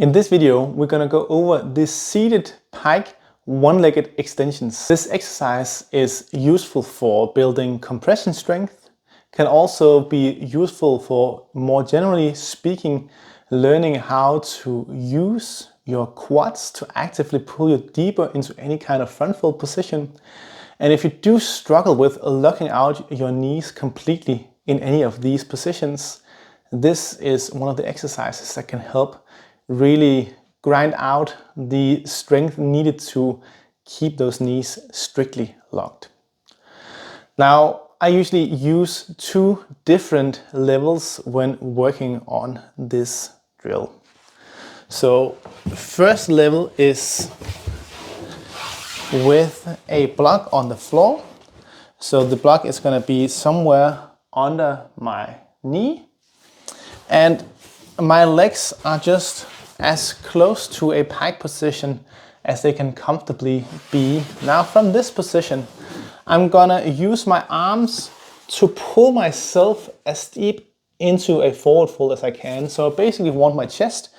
In this video, we're going to go over the seated pike one-legged extensions. This exercise is useful for building compression strength, can also be useful for, more generally speaking, learning how to use your quads to actively pull you deeper into any kind of front fold position. And if you do struggle with locking out your knees completely in any of these positions, this is one of the exercises that can help really grind out the strength needed to keep those knees strictly locked. Now, I usually use two different levels when working on this drill. So, first level is with a block on the floor. So the block is going to be somewhere under my knee, and my legs are just as close to a pike position as they can comfortably be. Now from this position, I'm gonna use my arms to pull myself as deep into a forward fold as I can. So I basically want my chest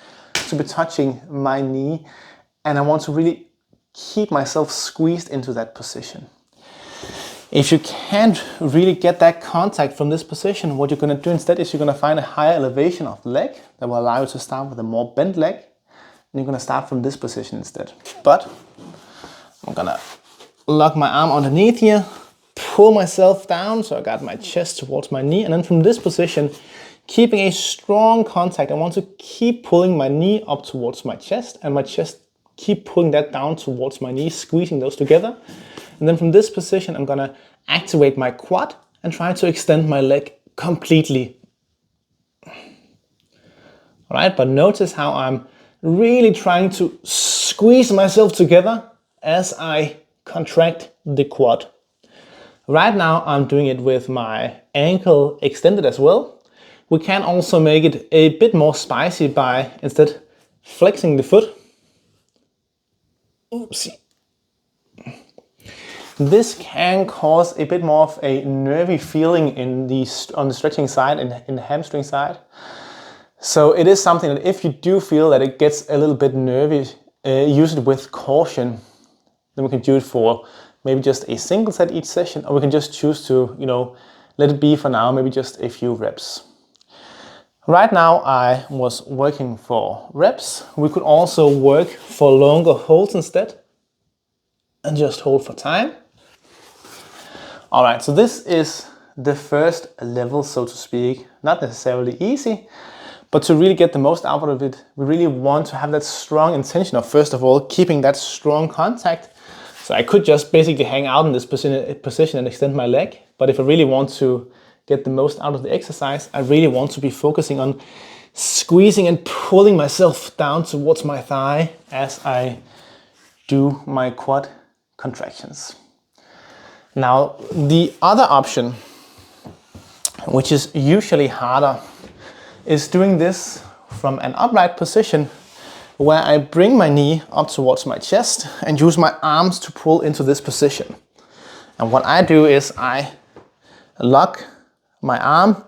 to be touching my knee, and I want to really keep myself squeezed into that position. If you can't really get that contact from this position, what you're going to do instead is you're going to find a higher elevation of the leg that will allow you to start with a more bent leg. And you're going to start from this position instead. But I'm going to lock my arm underneath here, pull myself down so I got my chest towards my knee. And then from this position, keeping a strong contact, I want to keep pulling my knee up towards my chest, and my chest keep pulling that down towards my knee, squeezing those together. And then from this position, I'm gonna activate my quad and try to extend my leg completely. All right, but notice how I'm really trying to squeeze myself together as I contract the quad. Right now, I'm doing it with my ankle extended as well. We can also make it a bit more spicy by instead flexing the foot. Oopsie. This can cause a bit more of a nervy feeling on the stretching side and in the hamstring side. So it is something that if you do feel that it gets a little bit nervy, use it with caution. Then we can do it for maybe just a single set each session, or we can just choose to, let it be for now, maybe just a few reps. Right now I was working for reps. We could also work for longer holds instead and just hold for time. All right, so this is the first level, so to speak. Not necessarily easy, but to really get the most out of it, we really want to have that strong intention of, first of all, keeping that strong contact. So I could just basically hang out in this position and extend my leg. But if I really want to get the most out of the exercise, I really want to be focusing on squeezing and pulling myself down towards my thigh as I do my quad contractions. Now, the other option, which is usually harder, is doing this from an upright position where I bring my knee up towards my chest and use my arms to pull into this position. And what I do is I lock my arm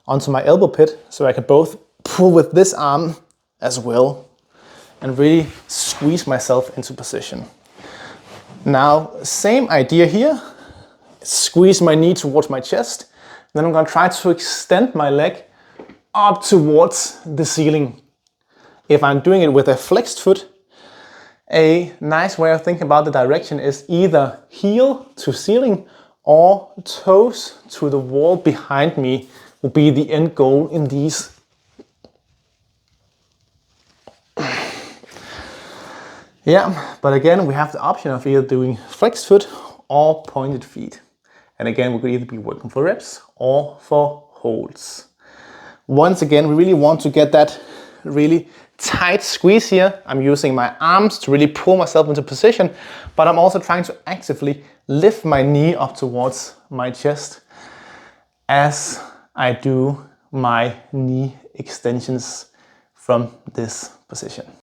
onto my elbow pit so I can both pull with this arm as well and really squeeze myself into position. Now, same idea here. Squeeze my knee towards my chest. Then I'm going to try to extend my leg up towards the ceiling. If I'm doing it with a flexed foot, a nice way of thinking about the direction is either heel to ceiling or toes to the wall behind me will be the end goal in these. Yeah, but again, we have the option of either doing flexed foot or pointed feet. And again, we could either be working for reps or for holds. Once again, we really want to get that really tight squeeze here. I'm using my arms to really pull myself into position, but I'm also trying to actively lift my knee up towards my chest as I do my knee extensions from this position.